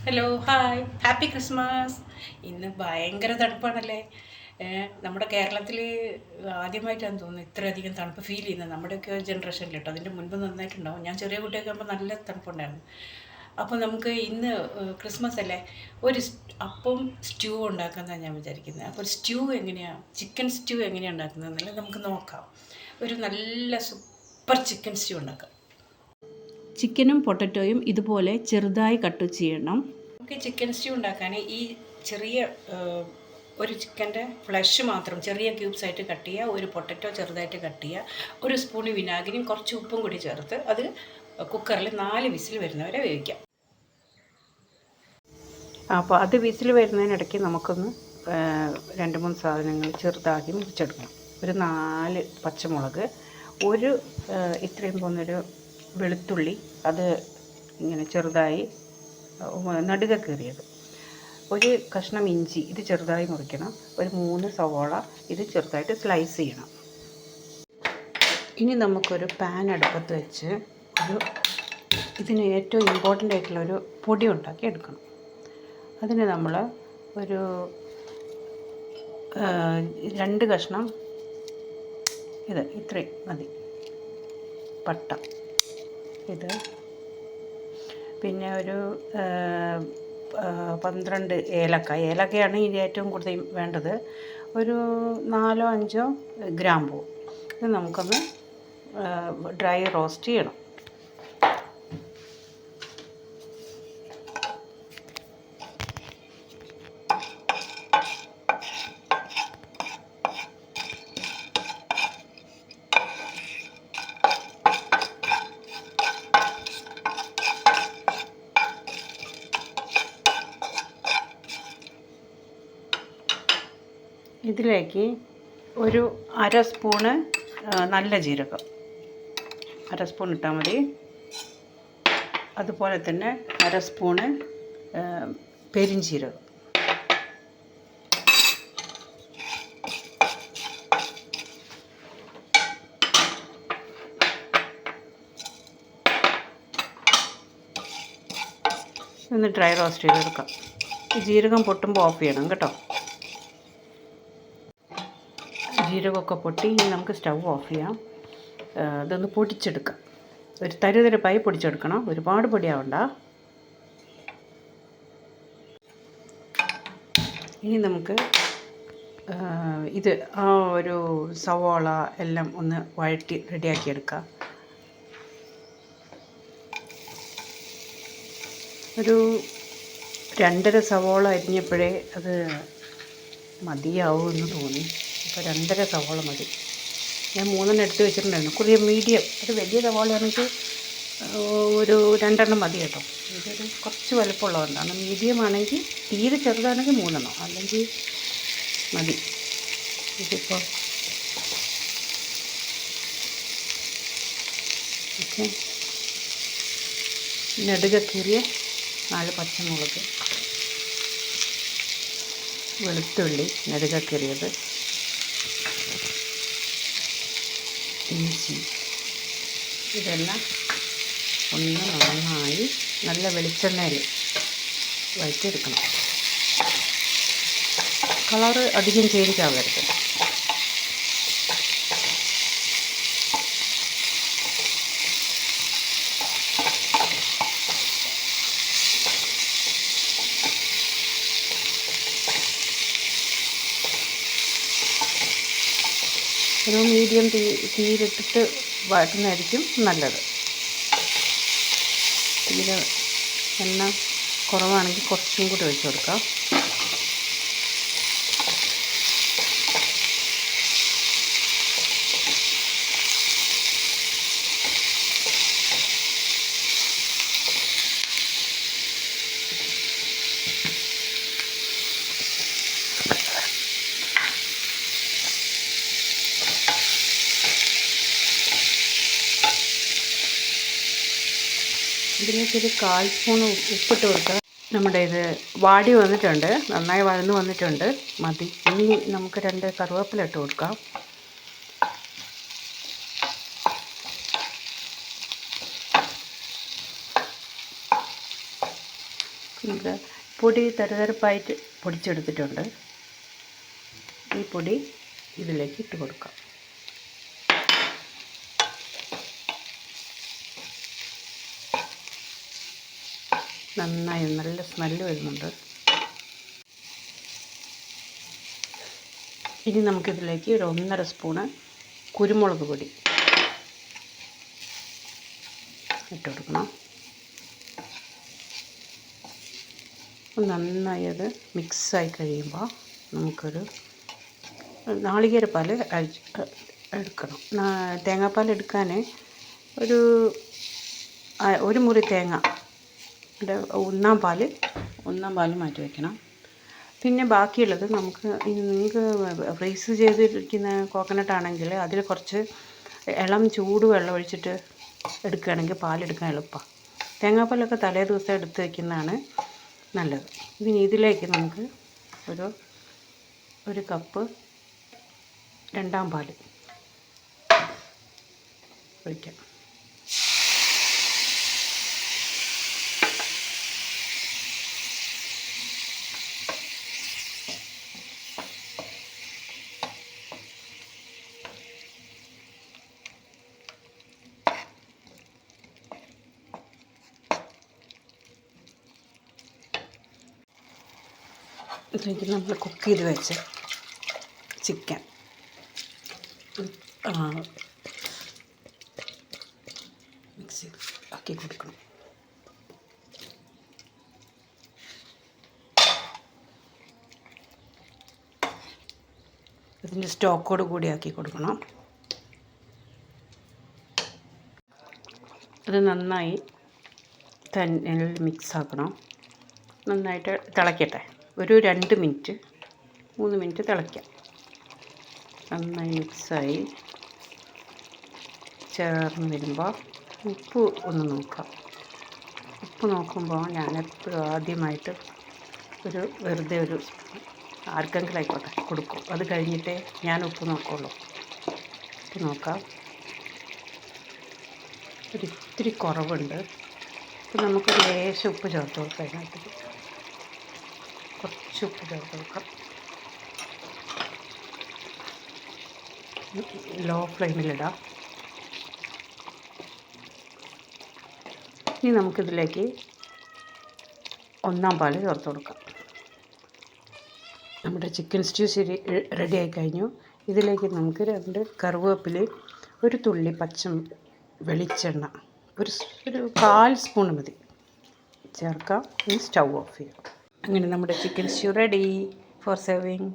Hello hi happy Christmas. ഇന്ന് ഭയങ്കര തണുപ്പാണല്ലേ. നമ്മുടെ കേരളത്തിൽ ആദ്യമായിട്ടാണ് തോന്നുന്നു ഇത്രയധികം തണുപ്പ് ഫീൽ ചെയ്യുന്നത്. നമ്മുടെയൊക്കെ ജനറേഷനിൽ കേട്ടോ, അതിൻ്റെ മുൻപ് നന്നായിട്ടുണ്ടാവും. ഞാൻ ചെറിയ കുട്ടിയൊക്കെ ആകുമ്പോൾ നല്ല തണുപ്പുണ്ടായിരുന്നു. അപ്പോൾ നമുക്ക് ഇന്ന് ക്രിസ്മസ് അല്ലേ, ഒരു അപ്പം സ്റ്റ്യൂ ഉണ്ടാക്കാമെന്നാണ് ഞാൻ വിചാരിക്കുന്നത്. അപ്പോൾ സ്റ്റ്യൂ എങ്ങനെയാണ്, ചിക്കൻ സ്റ്റ്യൂ എങ്ങനെയാണ് ഉണ്ടാക്കുന്നതെന്നല്ലേ നമുക്ക് നോക്കാം. ഒരു നല്ല സൂപ്പർ ചിക്കൻ സ്റ്റ്യൂ ഉണ്ടാക്കാം. ചിക്കനും പൊട്ടറ്റോയും ഇതുപോലെ ചെറുതായി കട്ട് ചെയ്യണം. നമുക്ക് ചിക്കൻ സ്റ്റ്യൂ ഉണ്ടാക്കാൻ ഈ ചെറിയ ഒരു ചിക്കൻ്റെ ഫ്ലഷ് മാത്രം ചെറിയ ക്യൂബ്സ് ആയിട്ട് കട്ട് ചെയ്യുക, ഒരു പൊട്ടറ്റോ ചെറുതായിട്ട് കട്ട് ചെയ്യുക, ഒരു സ്പൂൺ വിനാഗിരിയും കുറച്ച് ഉപ്പും കൂടി ചേർത്ത് അത് കുക്കറിൽ 4 വിസിൽ വരുന്നവരെ വേവിക്കാം. അപ്പോൾ അത് വിസിൽ വരുന്നതിനിടയ്ക്ക് നമുക്കൊന്ന് 2-3 സാധനങ്ങൾ ചെറുതാക്കി മുറിച്ചെടുക്കണം. ഒരു 4 പച്ചമുളക്, ഒരു ഇത്രയും പോകുന്നൊരു വെളുത്തുള്ളി, അത് ഇങ്ങനെ ചെറുതായി നടുക കീറിയത്, ഒരു കഷ്ണം ഇഞ്ചി, ഇത് ചെറുതായി മുറിക്കണം, ഒരു 3 സവോള, ഇത് ചെറുതായിട്ട് സ്ലൈസ് ചെയ്യണം. ഇനി നമുക്കൊരു പാൻ അടുപ്പത്ത് വെച്ച് ഇതിന് ഏറ്റവും ഇമ്പോർട്ടൻ്റ് ആയിട്ടുള്ളൊരു പൊടി ഉണ്ടാക്കി എടുക്കണം. അതിന് നമ്മൾ ഒരു 2 കഷ്ണം, ഇത് ഇത്രയും മതി, പട്ട, ഇത് പിന്നെ ഒരു 12 ഏലക്കയാണ് ഇതിന് ഏറ്റവും കൂടുതൽ വേണ്ടത്. ഒരു 4-5 ഗ്രാമ്പൂ. ഇത് നമുക്കൊന്ന് ഡ്രൈ റോസ്റ്റ് ചെയ്യണം. ഇതിലേക്ക് ഒരു 1/2 സ്പൂണ് നല്ല ജീരകം, 1/2 സ്പൂൺ ഇട്ടാൽ മതി. അതുപോലെ തന്നെ 1/2 സ്പൂണ് പെരിഞ്ജീരകം, ഒന്ന് ഡ്രൈ റോസ്റ്റ് ചെയ്തെടുക്കാം. ഈ ജീരകം പൊട്ടുമ്പോൾ ഓഫ് ചെയ്യണം കേട്ടോ. ജീരകമൊക്കെ പൊട്ടി, ഇനി നമുക്ക് സ്റ്റൗ ഓഫ് ചെയ്യാം. ഇതൊന്ന് പൊടിച്ചെടുക്കാം. ഒരു തരിതരിപ്പായി പൊടിച്ചെടുക്കണം, ഒരുപാട് പൊടിയാവണ്ട. ഇനി നമുക്ക് ഇത് ഒരു സവോള എല്ലാം ഒന്ന് വഴറ്റി റെഡിയാക്കിയെടുക്കാം. ഒരു 2.5 സവോള അരിഞ്ഞപ്പോഴേ അത് മതിയാവുമെന്ന് തോന്നി. അപ്പോൾ 2.5 സവോള മതി. ഞാൻ 3 എടുത്ത് വെച്ചിട്ടുണ്ടായിരുന്നു. കുറേ മീഡിയം, ഒരു വലിയ സവോളയാണെങ്കിൽ ഒരു 2 മതി കേട്ടോ. ഇതൊരു കുറച്ച് വലുപ്പമുള്ളതുകൊണ്ടാണ്. മീഡിയം ആണെങ്കിൽ, തീരെ ചെറുതാണെങ്കിൽ 3, അല്ലെങ്കിൽ മതി. ഇതിപ്പോൾ ഓക്കെ. നെടുക കീറിയ 4 പച്ചമുളക്, വെളുത്തുള്ളി നെടുക കീറിയത്, ഇഞ്ചി, ഇതെല്ലാം ഒന്ന് നന്നായി നല്ല വെളിച്ചെണ്ണയിൽ വഴറ്റിയെടുക്കണം. കളറ് അധികം ചേഞ്ച് ആവരുത്. ഒരു മീഡിയം തീയിലിട്ടിട്ട് വഴറ്റുന്നതായിരിക്കും നല്ലത്. തീരെ എണ്ണ കുറവാണെങ്കിൽ കുറച്ചും കൂടി ഒഴിച്ച് കൊടുക്കാം. ഇതിലേക്കൊരു 1/4 സ്പൂൺ ഉപ്പിട്ട് കൊടുക്കുക. നമ്മുടെ ഇത് വാടി വന്നിട്ടുണ്ട്, നന്നായി വഴന്ന് വന്നിട്ടുണ്ട്, മതി. ഇനി നമുക്ക് 2 കറിവേപ്പില ഇട്ട് കൊടുക്കാം. നമുക്ക് പൊടി തരതരപ്പായിട്ട് പൊടിച്ചെടുത്തിട്ടുണ്ട്. ഈ പൊടി ഇതിലേക്ക് ഇട്ട് കൊടുക്കാം. നന്നായി നല്ല സ്മെല്ല് വരുന്നുണ്ട്. ഇനി നമുക്കിതിലേക്ക് ഒരു 1.5 സ്പൂണ് കുരുമുളക് പൊടി ഇട്ട് കൊടുക്കണം. നന്നായി അത് മിക്സായി കഴിയുമ്പോൾ നമുക്കൊരു നാളികേരപ്പാൽ എടുക്കണം. തേങ്ങാപ്പാൽ എടുക്കാൻ ഒരു മുറി തേങ്ങ ഒന്നാം പാൽ മാറ്റി വയ്ക്കണം. പിന്നെ ബാക്കിയുള്ളത് നിങ്ങൾക്ക് ഫ്രീസ് ചെയ്തിരിക്കുന്ന കോക്കനട്ട് ആണെങ്കിൽ അതിൽ കുറച്ച് ഇളം ചൂട് വെള്ളം ഒഴിച്ചിട്ട് എടുക്കുകയാണെങ്കിൽ പാലെടുക്കാൻ എളുപ്പമാണ്. തേങ്ങാപ്പാലൊക്കെ തലേ ദിവസം എടുത്ത് വയ്ക്കുന്നതാണ് നല്ലത്. ഇനി ഇതിലേക്ക് നമുക്ക് ഒരു കപ്പ് രണ്ടാം പാൽ ഒഴിക്കാം. ഇതിലേക്ക് നമ്മൾ കുക്ക് ചെയ്ത് വെച്ച് ചിക്കൻ മിക്സ് ആക്കി കൊടുക്കണം. ഇതിൻ്റെ സ്റ്റോക്കോട് കൂടി ആക്കി കൊടുക്കണം. അത് നന്നായി തന്നെ മിക്സ് ആക്കണം. നന്നായിട്ട് തിളയ്ക്കട്ടെ. ഒരു 2 മിനിറ്റ് 3 മിനിറ്റ് തിളയ്ക്കാം. നന്നായി മിക്സായി ചേർന്ന് വരുമ്പോൾ ഉപ്പ് ഒന്ന് നോക്കാം. ഉപ്പ് നോക്കുമ്പോൾ ഞാൻ എപ്പോഴും ആദ്യമായിട്ട് വെറുതെ ഒരു ആർക്കെങ്കിലും ആയിക്കോട്ടെ കൊടുക്കും. അത് കഴിഞ്ഞിട്ടേ ഞാൻ ഉപ്പ് നോക്കുള്ളൂ. ഉപ്പ് നോക്കാം. ഒരിത്തിരി കുറവുണ്ട്. അപ്പോൾ നമുക്ക് ലേശം ഉപ്പ് ചേർത്ത് കൊടുക്കാം. അതിനകത്ത് കുറച്ച് ഉപ്പ് ചേർത്ത് കൊടുക്കാം. ലോ ഫ്ലെയിമിലിടാം. ഇനി നമുക്കിതിലേക്ക് ഒന്നാം പാൽ ചേർത്ത് കൊടുക്കാം. നമ്മുടെ ചിക്കൻ സ്റ്റ്യൂ റെഡി ആയി കഴിഞ്ഞു. ഇതിലേക്ക് നമുക്ക് 2 കറിവേപ്പിലയും ഒരു തുള്ളി വെളിച്ചെണ്ണ ഒരു 1/4 സ്പൂൺ മതി ചേർക്കാം. ഇനി സ്റ്റൗ ഓഫ് ചെയ്യാം. അങ്ങനെ നമ്മുടെ chicken stew ready for serving.